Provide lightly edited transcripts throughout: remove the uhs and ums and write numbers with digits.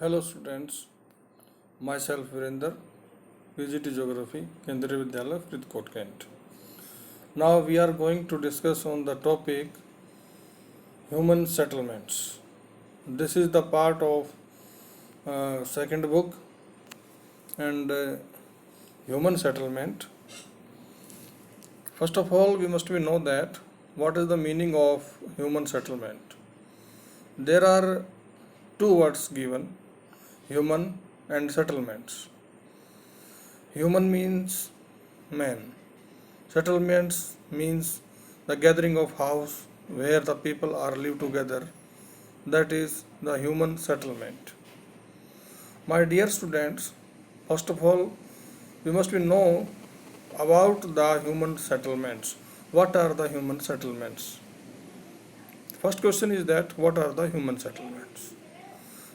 Hello students, myself Virender, PGT Geography, Kendriya Vidyalaya, Faridkot, Kent. Now we are going to discuss on the topic human settlements. This is the part of second book and human settlement. First of all, we must know that what is the meaning of human settlement. There are two words given, human and settlements. Human means man. Settlements means the gathering of house where the people are live together. That is the human settlement. My dear students, first of all, we must know about the human settlements. What are the human settlements? First question is that what are the human settlements?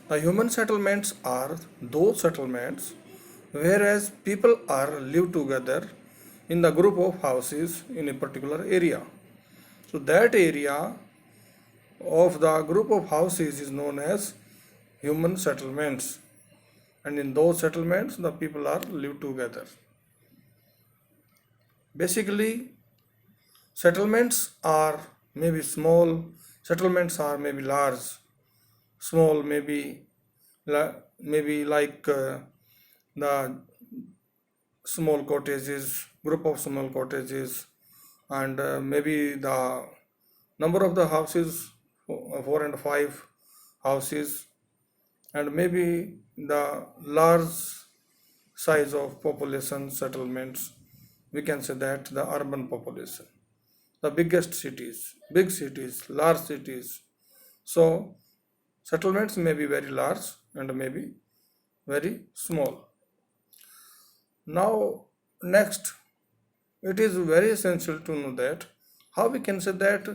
The human settlements are those settlements whereas people are live together in the group of houses in a particular area. So that area of the group of houses is known as human settlements, and in those settlements the people are live together. Basically, settlements are maybe small, settlements are maybe large. Small maybe like the small cottages, group of small cottages, and maybe the number of the houses, 4 and 5 houses, and maybe the large size of population settlements. We can say that the urban population, the biggest cities, big cities, large cities. So settlements may be very large and may be very small. Now, next, it is very essential to know that how we can say that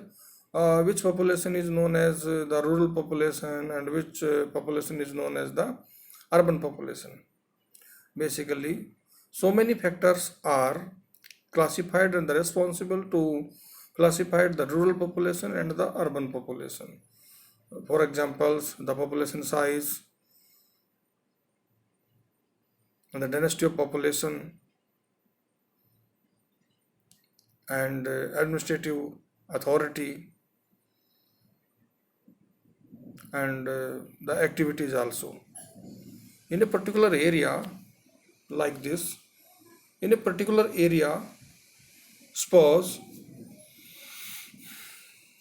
which population is known as the rural population and which population is known as the urban population. Basically, so many factors are classified and responsible to classify the rural population and the urban population. For example, the population size and the density of population and administrative authority and the activities also. In a particular area like this, in a particular area, suppose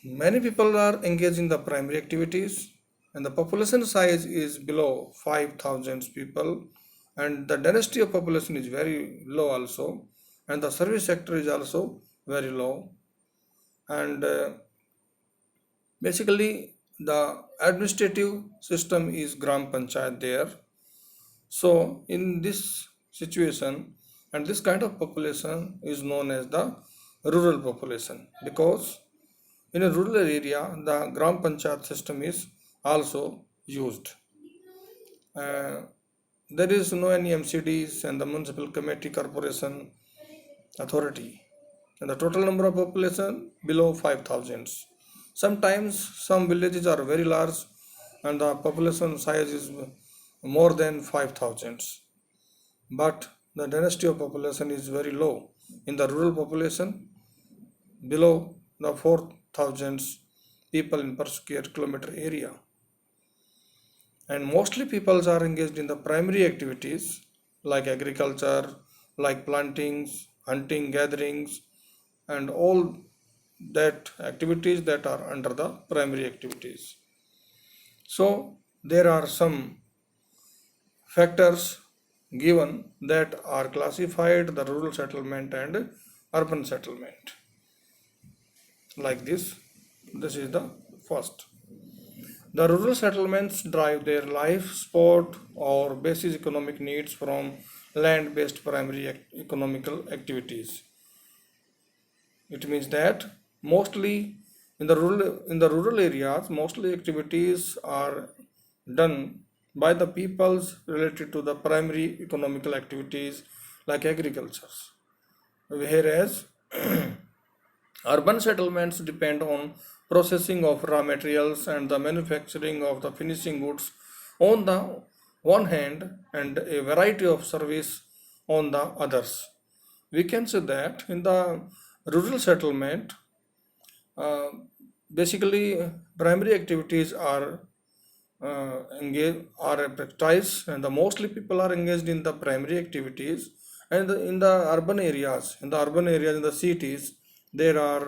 many people are engaged in the primary activities and the population size is below 5,000 people and the density of population is very low also, and the service sector is also very low, and basically the administrative system is gram panchayat there. So in this situation, and this kind of population is known as the rural population, because in a rural area the gram panchayat system is also used. uh, there is no any MCDs and the municipal committee corporation authority, and the total number of population below 5,000. Sometimes some villages are very large and the population size is more than 5,000, but the density of population is very low in the rural population, below the 4,000 people in per square kilometer area. And mostly peoples are engaged in the primary activities like agriculture, like plantings, hunting, gatherings, and all that activities that are under the primary activities. So there are some factors given that are classified the rural settlement and urban settlement like this. This is the first. The rural settlements drive their life, sport, or basic economic needs from land-based primary economical activities. It means that mostly in the rural areas, mostly activities are done by the peoples related to the primary economical activities like agriculture. Whereas urban settlements depend on processing of raw materials and the manufacturing of the finishing goods on the one hand and a variety of service on the others. We can say that in the rural settlement, uh, basically primary activities are practiced, and the mostly people are engaged in the primary activities. And in the urban areas, in the cities, there are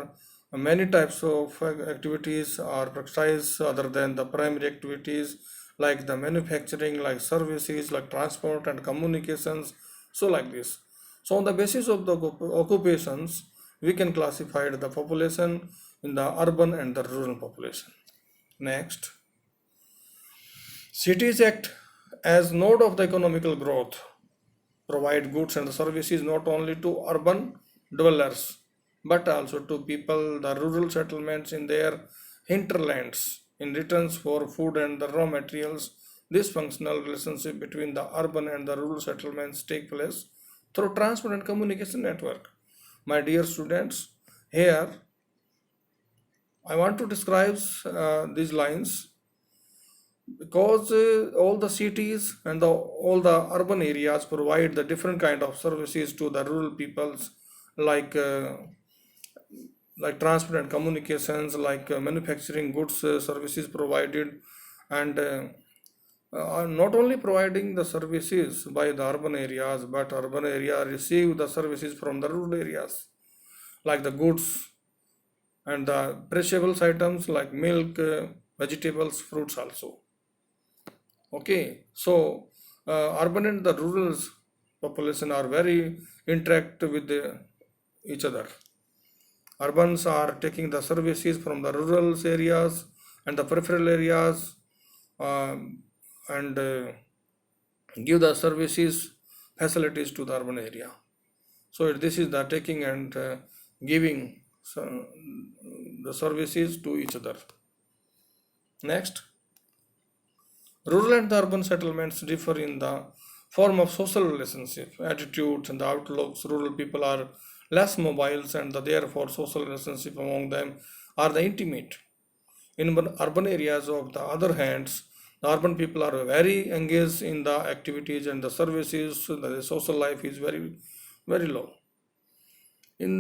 many types of activities are practiced other than the primary activities, like the manufacturing, like services, like transport and communications. So like this. So on the basis of the occupations, we can classify the population in the urban and the rural population. Next, cities act as node of the economical growth, provide goods and services not only to urban dwellers but also to people, the rural settlements in their hinterlands in returns for food and the raw materials. This functional relationship between the urban and the rural settlements take place through transport and communication network. My dear students, here I want to describe these lines because all the cities and all the urban areas provide the different kind of services to the rural peoples, like transport and communications, like manufacturing goods services provided, and are not only providing the services by the urban areas, but urban area receive the services from the rural areas, like the goods and the perishables items like milk, vegetables, fruits also. Okay, so urban and the rural population are very interact with each other. Urbans are taking the services from the rural areas and the peripheral areas, and give the services facilities to the urban area. So this is the taking and giving the services to each other. Next, rural and the urban settlements differ in the form of social relationship, attitudes, and the outlooks. Rural people are less mobile, and therefore social relationship among them are the intimate. In urban areas, of the other hands, the urban people are very engaged in the activities and the services. So the social life is very very low. इन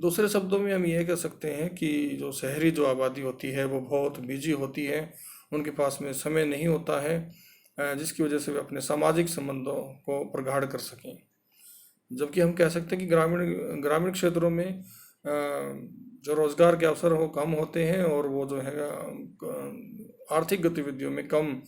दूसरे शब्दों में हम ये कह सकते हैं कि जो शहरी जो आबादी होती है वो बहुत बिजी होती है, उनके पास में समय नहीं होता है, जिसकी वजह से वे अपने सामाजिक संबंधों को प्रगाढ़ कर सकें। जबकि हम कह सकते हैं कि ग्रामीण ग्रामीण क्षेत्रों में जो रोज़गार के अवसर हो कम होते हैं, और वो जो है आर्थिक गतिविधियों में कम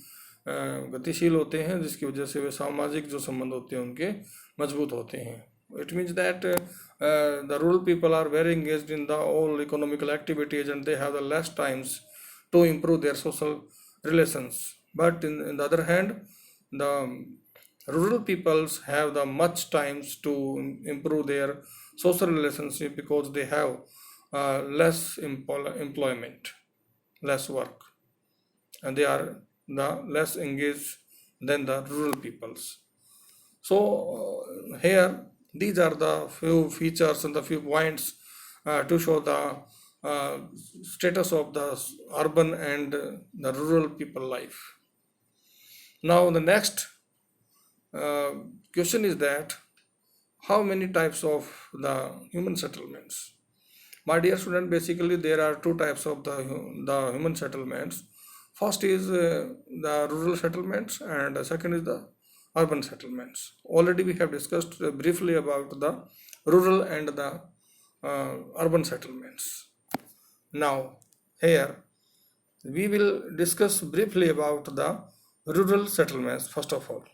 गतिशील होते हैं, जिसकी वजह से वे सामाजिक जो संबंध होते हैं उनके मजबूत होते हैं। It means that the rural people are very engaged in the all economical activities, and they have the less times to improve their social relations. But in the other hand, the rural peoples have the much times to improve their social relationship because they have less employment, less work, and they are the less engaged than the rural peoples. So here these are the few features and the few points to show the status of the urban and the rural people life. Now the next question is that how many types of the human settlements? My dear student, basically there are two types of the human settlements. First is the rural settlements, and the second is the urban settlements. Already we have discussed briefly about the rural and the urban settlements. Now here we will discuss briefly about the rural settlements. First of all,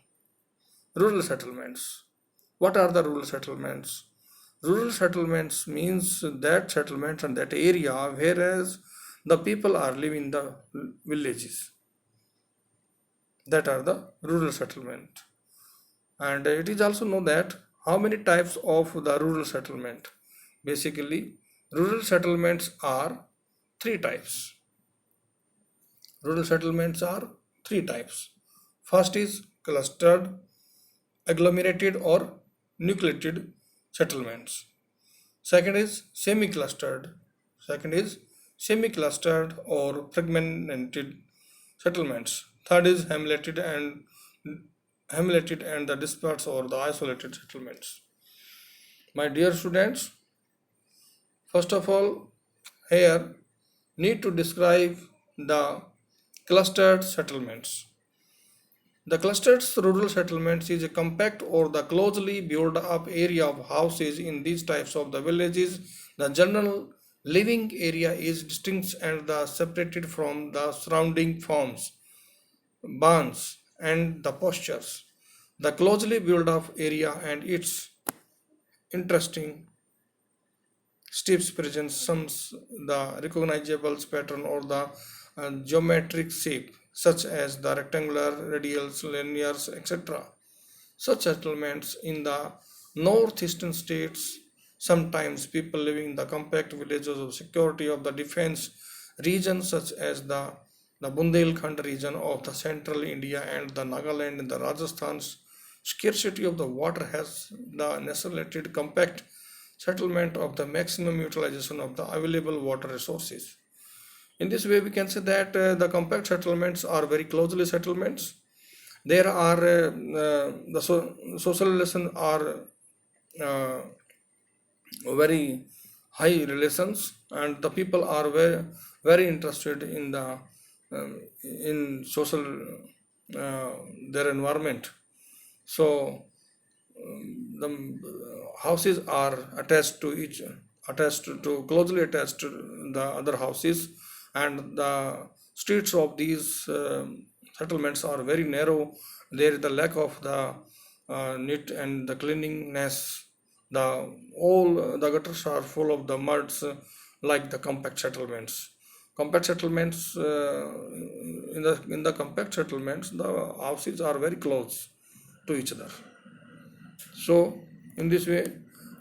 rural settlements. What are the rural settlements? Rural settlements means that settlements and that area whereas the people are living in the villages. That are the rural settlement. And it is also known that how many types of the rural settlement. Basically, rural settlements are three types. Rural settlements are three types. First is clustered, agglomerated or nucleated settlements. Second is semi-clustered. Second is semi-clustered or fragmented settlements. Third is hamleted and hamleted and the dispersed or the isolated settlements. My dear students, first of all, here need to describe the clustered settlements. The clustered rural settlements is a compact or the closely built up area of houses in these types of the villages. The general living area is distinct and the separated from the surrounding farms, barns, and the postures. The closely built up area and its interesting steps present some the recognizable pattern or the geometric shape such as the rectangular, radials, linears, etc. Such settlements in the northeastern states, sometimes people living in the compact villages of security of the defense regions such as the Bundelkhand region of the central India and the Nagaland in the Rajasthan's scarcity of the water has the necessitated compact settlement of the maximum utilization of the available water resources. In this way, we can say that the compact settlements are very closely settlements. There are social relations are uh, very high relations, and the people are very interested in the in social uh, their environment. So the houses are attached to closely attached to the other houses, and the streets of these settlements are very narrow. There is the lack of the neat and the cleanliness. The all the gutters are full of the muds, like the compact settlements. Compact settlements in the compact settlements, the houses are very close to each other. So, in this way,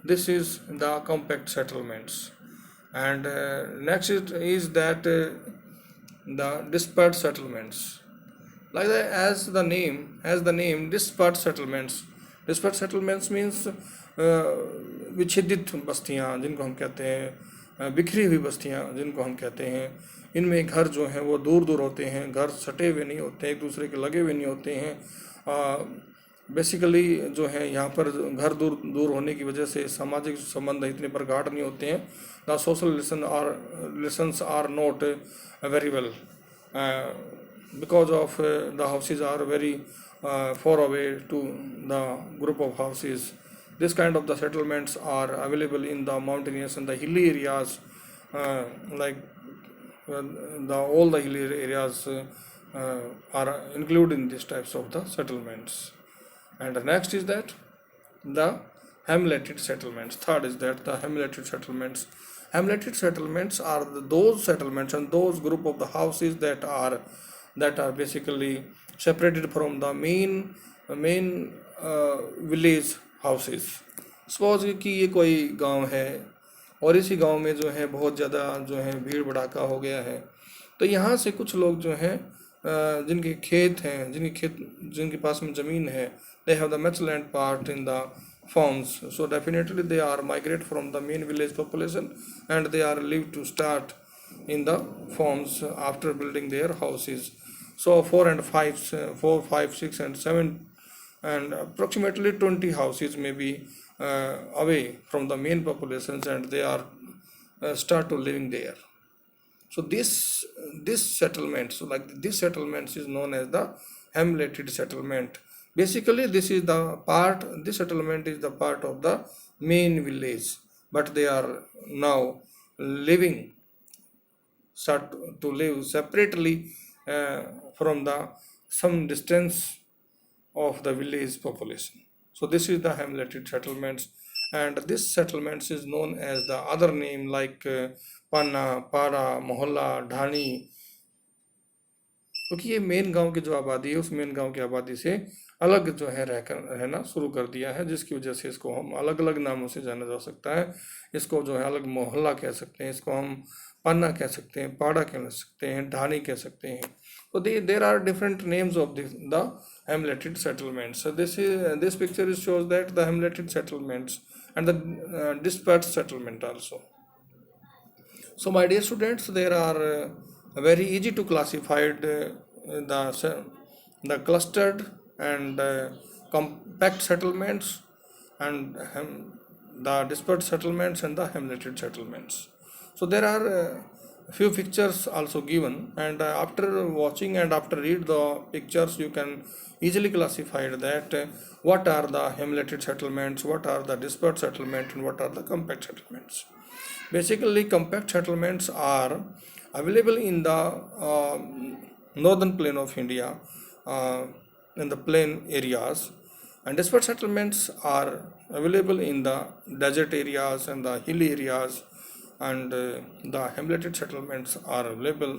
this is the compact settlements. And next is that the dispersed settlements. Like that, as the name, dispersed settlements. Dispersed settlements means विच्छेदित बस्तियाँ जिनको हम कहते हैं, बिखरी हुई बस्तियाँ जिनको हम कहते हैं. इनमें घर जो हैं वो दूर दूर होते हैं, घर सटे हुए नहीं होते, एक दूसरे के लगे हुए नहीं होते हैं. बेसिकली जो है यहाँ पर घर दूर दूर होने की वजह से सामाजिक संबंध इतने प्रगाढ़ नहीं होते हैं. The social relations are not very well because of the houses are very far away to the group of houses. This kind of the settlements are available in the mountainous and the hilly areas, like all the hilly areas are included in these types of the settlements. And the next is that the hamleted settlements. Third is that the hamleted settlements. Hamleted settlements are those settlements and those group of the houses that are basically separated from the main village houses. Suppose कि ये कोई गांव है और इसी गांव में जो है बहुत ज़्यादा जो है भीड़ भड़ाका हो गया है, तो यहाँ से कुछ लोग जो हैं जिनके खेत हैं, जिनके पास में ज़मीन है, they have the much land part in the farms, so definitely they are migrate from the main village population and they are live to start in the farms after building their houses. So 4, 5, 6 and 7 and approximately 20 houses may be away from the main populations and they are start to living there. So this settlement, so like this settlement is known as the hamleted settlement. Basically, this settlement is the part of the main village, but they are now start to live separately from the some distance of the village population. So this is the hamleted settlements, and this settlements is known as the other name like Panna, Para, Mohalla, Dhani, क्योंकि ये main गांव की जो आबादी है उस main गांव की आबादी से अलग जो है रहना शुरू कर दिया है, जिसकी वजह से इसको हम अलग अलग नामों से जाना जा सकता है. इसको जो है अलग मोहल्ला कह सकते हैं, इसको हम पन्ना कह सकते हैं, पाड़ा कह सकते हैं, ढानी कह सकते हैं. तो there are different names of the hamleted settlements. So this picture shows that the hamleted settlements and the dispersed settlement also. So my dear students, there are very easy to classified the clustered and compact settlements, and the dispersed settlements and the hamleted settlements. So there are few pictures also given, and after watching and after read the pictures, you can easily classify that what are the hamleted settlements, what are the dispersed settlements, and what are the compact settlements. Basically, compact settlements are available in the northern plain of India, uh, in the plain areas, and dispersed settlements are available in the desert areas and the hilly areas, and the hamleted settlements are available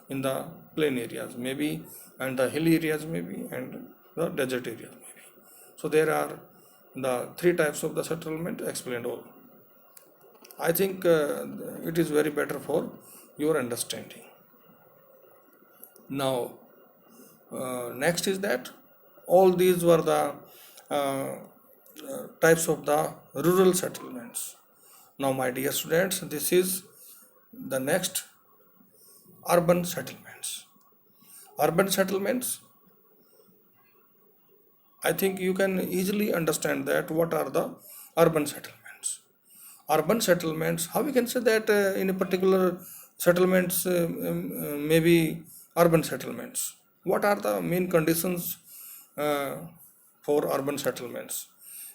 in the plain areas, maybe, and the hilly areas, maybe, and the desert areas, maybe. So there are the three types of the settlement explained all. I think it is very better for your understanding. Now, next is that all these were the types of the rural settlements. Now, my dear students, this is the next urban settlements. Urban settlements, I think you can easily understand that what are the urban settlements. Urban settlements, how we can say that in a particular settlements, maybe urban settlements. What are the main conditions uh, for urban settlements?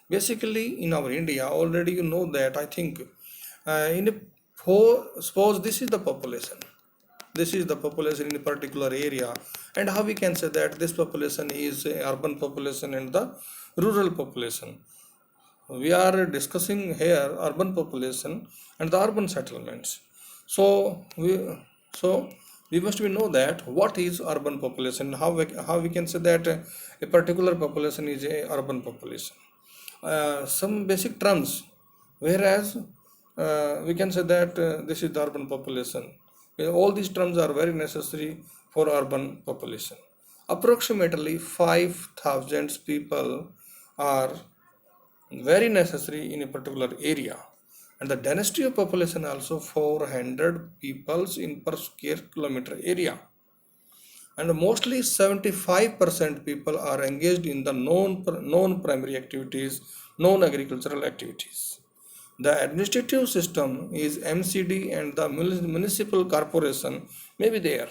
Basically, in our India, already you know that I think in a for suppose this is the population. This is the population in a particular area, and how we can say that this population is a urban population and the rural population. We are discussing here urban population and the urban settlements. So we must we know that what is urban population, how we can say that a particular population is a urban population. Some basic terms, whereas we can say that this is the urban population. All these terms are very necessary for urban population. Approximately 5,000 people are very necessary in a particular area, and the density of population also 400 peoples in per square kilometer area, and mostly 75% people are engaged in the non-primary activities, non-agricultural activities. The administrative system is MCD, and the municipal corporation may be there.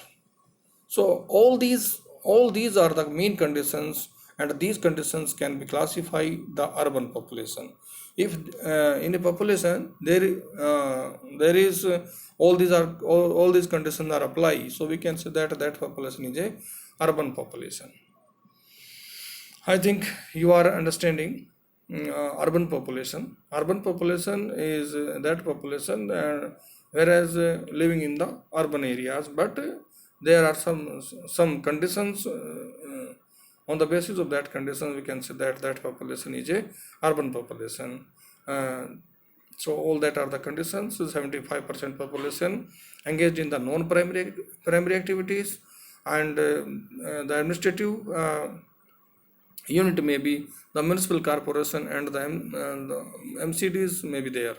So all these are the main conditions, and these conditions can be classified the urban population. If in a population there is all these conditions are apply, so we can say that that population is a urban population. I think you are understanding urban population. Urban population is that population, whereas living in the urban areas, but there are some conditions. On the basis of that condition, we can say that that population is a urban population. Uh, so all that are the conditions. 75% population engaged in the non-primary activities, and the administrative unit may be the municipal corporation, and the MCDs may be there,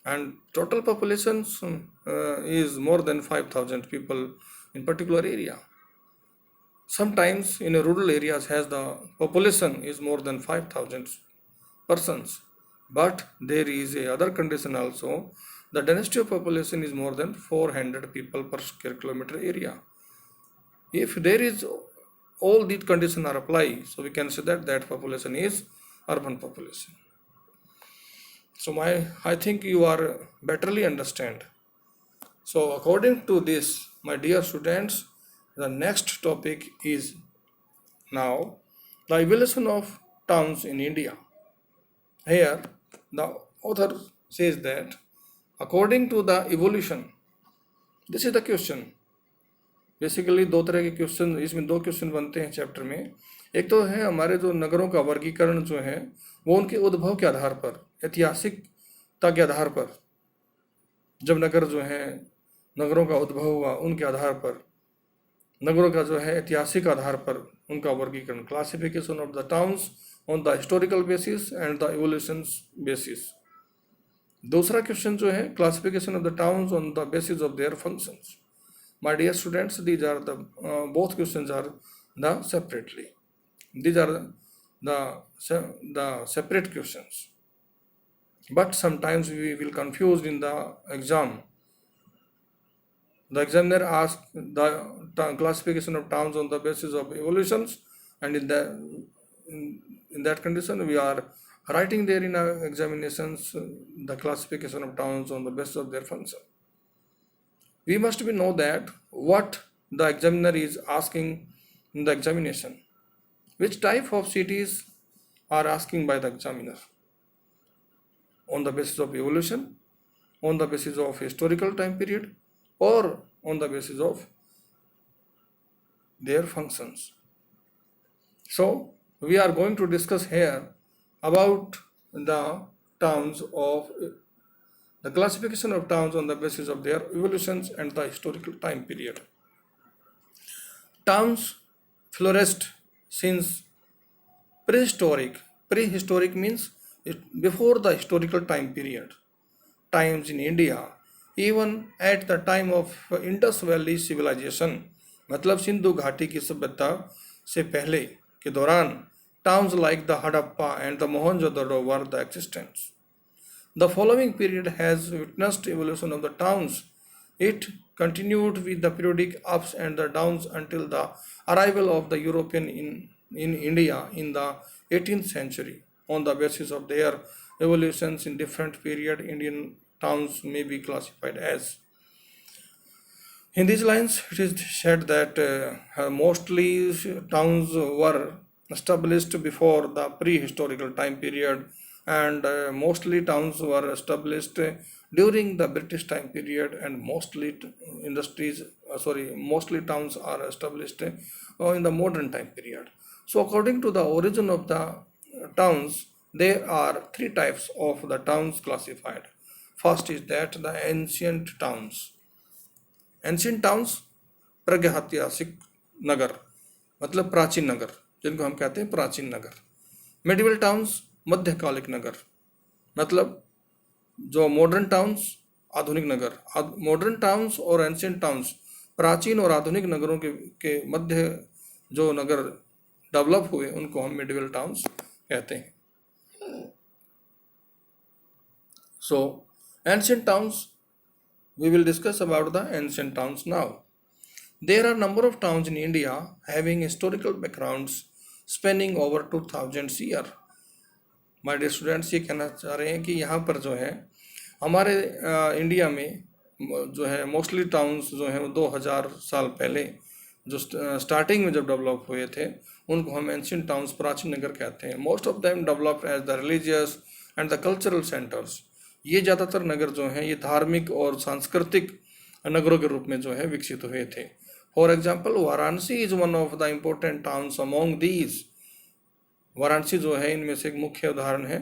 and total population is more than 5,000 people in particular area. Sometimes in a rural areas has the population is more than 5,000 persons, but there is a other condition also. The density of population is more than 400 people per square kilometer area. If there is all these conditions are applied, so we can say that that population is urban population. So I think you are betterly understand. So according to this, my dear students, the next topic is now the evolution of towns in India. Here the author says that according to the evolution, this is the question. Basically दो तरह के question, इसमें दो question बनते हैं chapter में. एक तो है हमारे जो नगरों का वर्गीकरण जो है वो उनके उद्भव के आधार पर, ऐतिहासिकता के आधार पर, जब नगर जो है नगरों का उद्भव हुआ उनके आधार पर, नगरों का जो है ऐतिहासिक आधार पर उनका वर्गीकरण, classification of the towns on the historical basis and the evolution basis. दूसरा क्वेश्चन जो है classification of the towns on the basis of their functions. My dear students, these are the both questions are the separately. These are the separate questions. But sometimes we will confused in the exam. The examiner asks the classification of towns on the basis of evolutions, and in that condition we are writing there in our examinations the classification of towns on the basis of their function. We must be know that what the examiner is asking in the examination, which type of cities are asking by the examiner, on the basis of evolution, on the basis of historical time period, or on the basis of their functions. So we are going to discuss here about the towns of the classification of towns on the basis of their evolutions and the historical time period. Towns flourished since prehistoric. Prehistoric means before the historical time period. Times in India, even at the time of Indus Valley civilization, मतलब सिंधु घाटी की सभ्यता से पहले के दौरान towns like the Harappa and the Mohenjo-daro were the existence. The following period has witnessed evolution of the towns. It continued with the periodic ups and the downs until the arrival of the European in India in the 18th century. On the basis of their evolutions in different period, Indian towns may be classified as. In these lines, it is said that mostly towns were established before the prehistorical time period, and mostly towns were established during the British time period, and mostly towns are established in the modern time period. So according to the origin of the towns, there are three types of the towns classified. First is that the ancient towns. Ancient towns प्रागैतिहासिक नगर, मतलब प्राचीन नगर, जिनको हम कहते हैं प्राचीन नगर. Medieval towns मध्यकालिक नगर, मतलब जो मॉडर्न टाउन्स आधुनिक नगर. मॉडर्न टाउन्स और एंशियंट टाउन्स, प्राचीन और आधुनिक नगरों के मध्य जो नगर डेवलप हुए उनको हम मेडिवल टाउन्स कहते हैं. So ancient towns, we will discuss about the ancient towns now. There are number of towns in India having historical backgrounds spanning over 2000 years. My dear students, ये कहना चाह रहे हैं कि यहाँ पर जो है हमारे इंडिया में जो है मोस्टली टाउन्स जो हैं 2000 साल पहले जो स्टार्टिंग में जब डेवलप हुए थे उनको हम एंशियंट टाउन्स प्राचीन नगर कहते हैं. Most of them develop as the religious and the cultural centres. ये ज़्यादातर नगर जो हैं ये धार्मिक और सांस्कृतिक नगरों के रूप में जो है विकसित हुए थे. For example, Varanasi is one of the important towns among these. Varanasi जो है इनमें से एक मुख्य उदाहरण है.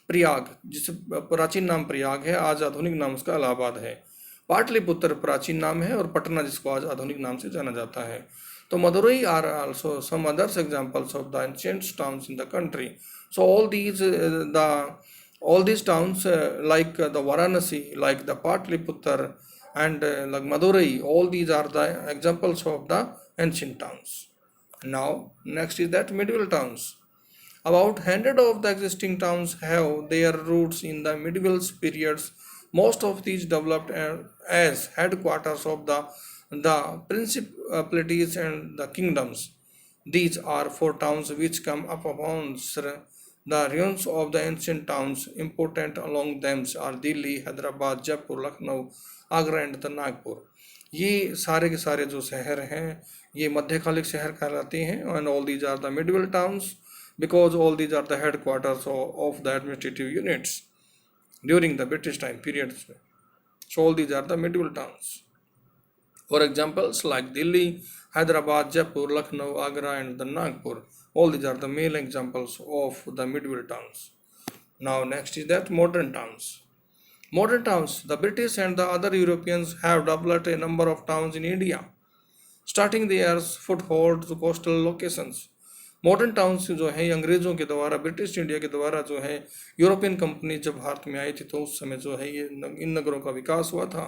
प्रयाग, जिसे प्राचीन नाम प्रयाग है, आज आधुनिक नाम उसका इलाहाबाद है. पाटलिपुत्र प्राचीन नाम है और पटना जिसको आज आधुनिक नाम से जाना जाता है. तो Madurai are also some others examples of the ancient towns in the country. So all these towns like the Varanasi, like the Patliputra and like Madurai, all these are the examples of the ancient towns. Now next is that medieval towns. About 100 of the existing towns have their roots in the medieval periods. Most of these developed as headquarters of the principalities and the kingdoms. These are four towns which come up amongst the ruins of the ancient towns. Important along them are Delhi, Hyderabad, Jaipur, Lucknow, Agra and the Nagpur. ये सारे के सारे जो शहर हैं ये मध्यकालिक शहर कहलाते हैं. And all these are the medieval towns because all these are the headquarters of the administrative units during the British time periods. So all these are the medieval towns. For examples like Delhi, Hyderabad, Jaipur, Lucknow, Agra and the Nagpur. All these are the main examples of the medieval towns. Now next is that modern towns. Modern towns, the British and the other Europeans have developed a number of towns in India, starting their foothold to coastal locations. Modern towns जो है अंग्रेज़ों के द्वारा, British India के द्वारा जो है European company जब भारत में आई थी तो उस समय जो है ये इन नगरों का विकास हुआ था.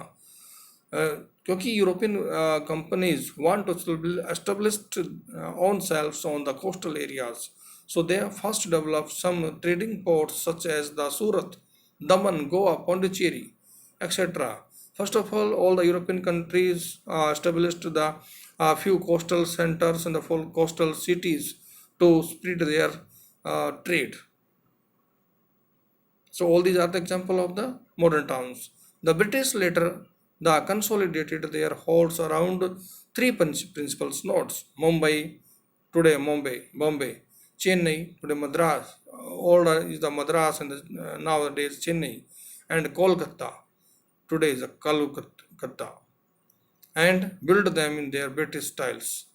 क्योंकि European companies want to establish own selves on the coastal areas, so they have first developed some trading ports such as the Surat, Daman, Goa, Pondicherry, etc. First of all the European countries established the few coastal centers and the full coastal cities to spread their trade. So all these are the example of the modern towns. The British later consolidated their holds around three principal nodes: Mumbai, today Mumbai, Bombay; Chennai, today Madras, older is the Madras and nowadays Chennai; and Kolkata, today is the Calcutta, and built them in their British styles.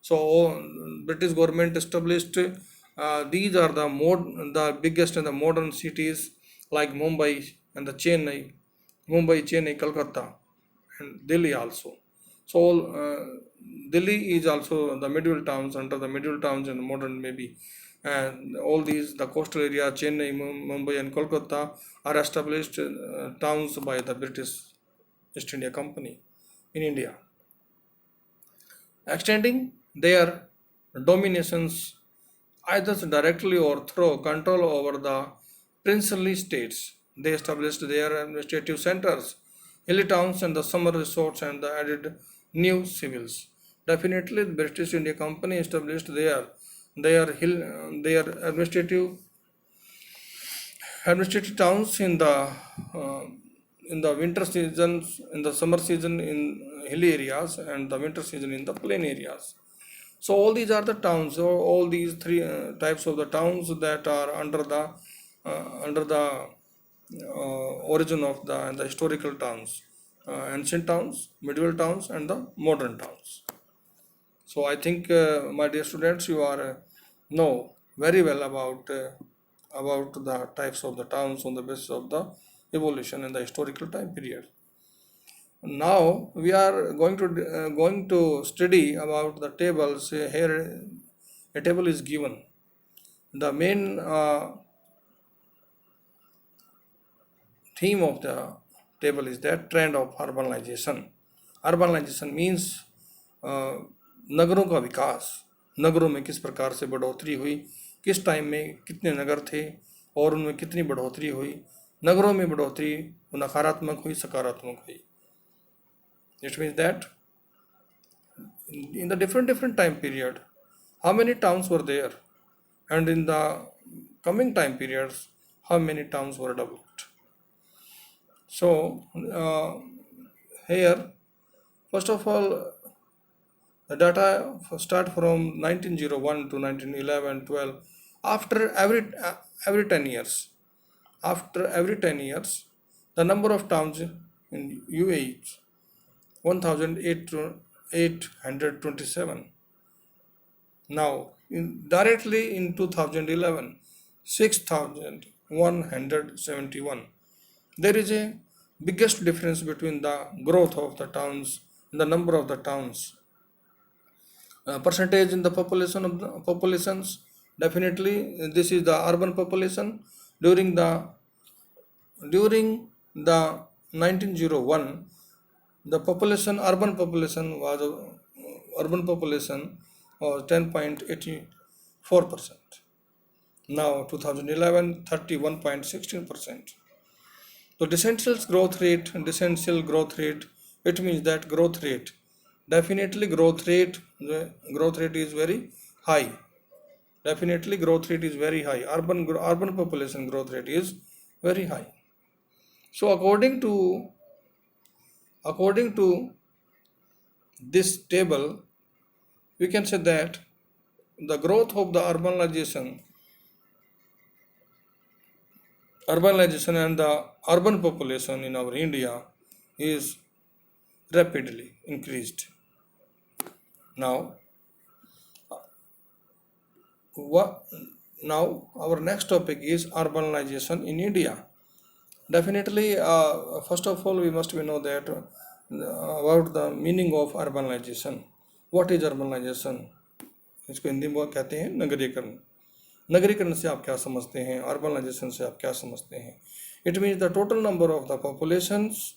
So British government established these are the biggest and the modern cities like Mumbai and the Chennai, Calcutta, and Delhi also. So Delhi is also the medieval towns, under the medieval towns and modern maybe. And all these the coastal area Chennai, Mumbai, and Kolkata are established towns by the British East India Company in India, extending their dominations either directly or through control over the princely states. They established their administrative centers, hilly towns, and the summer resorts, and added new civils. Definitely, the British India Company established their administrative towns uh, in the winter seasons, in the summer season in hilly areas, and the winter season in the plain areas. So all these are the towns. So all these three types of the towns that are under the origin of the historical towns, ancient towns, medieval towns, and the modern towns. So I think, my dear students, you are know very well about the types of the towns on the basis of the evolution in the historical time period. Now we are going to study about the tables. Here a table is given. The main theme of the table is that trend of urbanization. Urbanization means नगरों का विकास, नगरों में किस प्रकार से बढ़ोतरी हुई, किस टाइम में कितने नगर थे और उनमें कितनी बढ़ोतरी हुई, नगरों में बढ़ोतरी नकारात्मक हुई, सकारात्मक हुई. It means that in the different time period, how many towns were there, and in the coming time periods, how many towns were developed. So here, first of all, the data start from 1901 to 1911, 12. After every 10 years, the number of towns in UAE 1827. Now, directly in 2011, 6171. There is a biggest difference between the growth of the towns and the number of the towns. Percentage in the population of the populations, definitely this is the urban population. During the 1901, the urban population was 10.84%. Now 2011, 31.16%. So decential growth rate, it means that growth rate. Definitely the growth rate is very high. Urban population growth rate is very high. So according to this table, we can say that the growth of the urbanization and the urban population in our India is rapidly increased. Now, our next topic is urbanization in India. Definitely, first of all, we must know that about the meaning of urbanization. What is urbanization? इसको हिंदी में कहते हैं नगरीकरण. नगरीकरण से आप क्या समझते हैं, urbanisation से आप क्या समझते हैं? It means the total number of the populations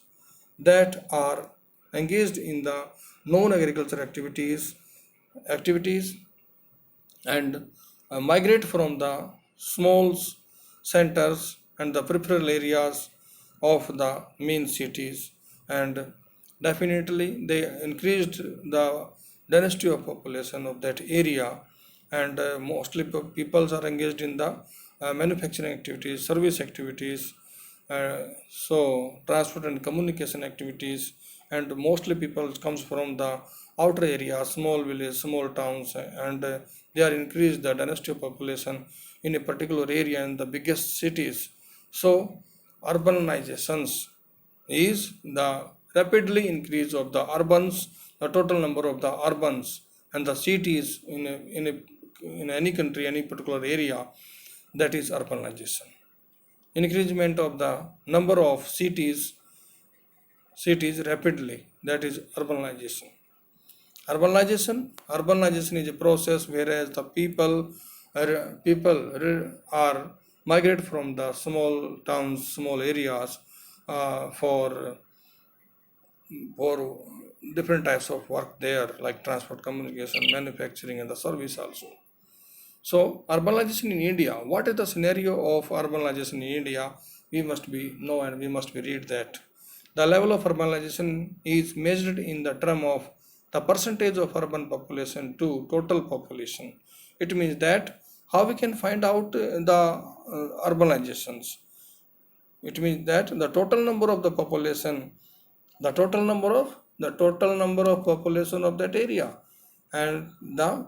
that are engaged in the non-agriculture activities and migrate from the small centers and the peripheral areas of the main cities, and definitely they increased the density of population of that area, and mostly peoples are engaged in the manufacturing activities, service activities, so transport and communication activities, and mostly people comes from the outer area, small village, small towns, and they are increased the density of population in a particular area in the biggest cities. So urbanizations is the rapidly increase of the urbans, the total number of the urbans and the cities in any country, any particular area, that is urbanization. Increasement of the number of cities rapidly, that is urbanization. Urbanization is a process whereas the people are migrate from the small towns, small areas, for different types of work there, like transport, communication, manufacturing, and the service also. So urbanization in India, what is the scenario of urbanization in India? We must be know and we must be read that. The level of urbanization is measured in the term of the percentage of urban population to total population. It means that how we can find out the urbanizations. It means that the total number of the population, the total number of population of that area, and the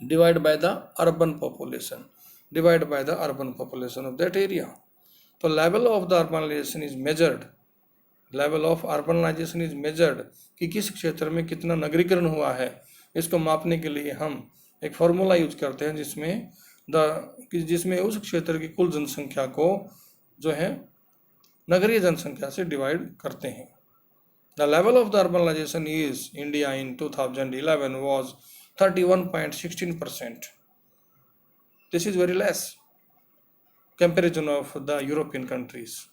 divided by the urban population, of that area. So level of the urbanization is measured, कि किस क्षेत्र में कितना नगरीकरण हुआ है, इसको मापने के लिए हम एक फॉर्मूला यूज करते हैं जिसमें उस क्षेत्र की कुल जनसंख्या को जो है नगरीय जनसंख्या से डिवाइड करते हैं. The level of the urbanization is India in 2011 was 31.16%. This is very less comparison of the European countries,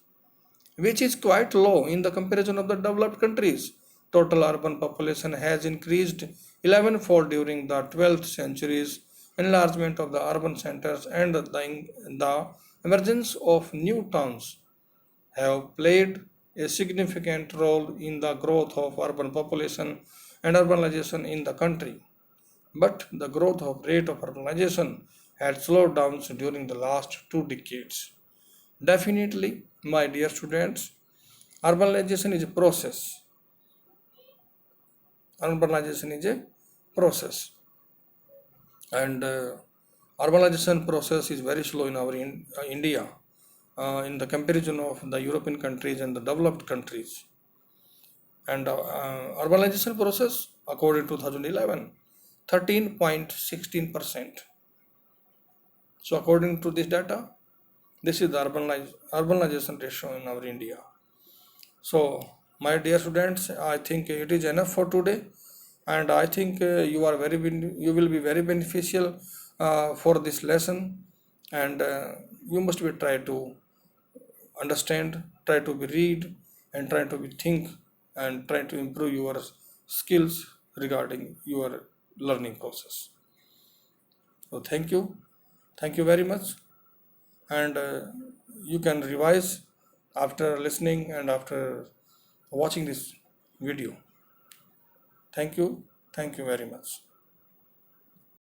which is quite low in the comparison of the developed countries. Total urban population has increased 11-fold during the 12th century's enlargement of the urban centers, and the emergence of new towns have played a significant role in the growth of urban population and urbanization in the country. But the growth of rate of urbanization had slowed down during the last 2 decades. Definitely, my dear students, urbanization is a process. And urbanization process is very slow in our India, in the comparison of the European countries and the developed countries. And urbanization process, according to 2011, 13.16%. So according to this data, this is the urbanization ratio in our India. So my dear students, I think it is enough for today, and I think you will be very beneficial for this lesson, and you must be try to understand, try to be read, and try to be think, and try to improve your skills regarding your learning process. So thank you very much, and you can revise after listening and after watching this video. Thank you very much.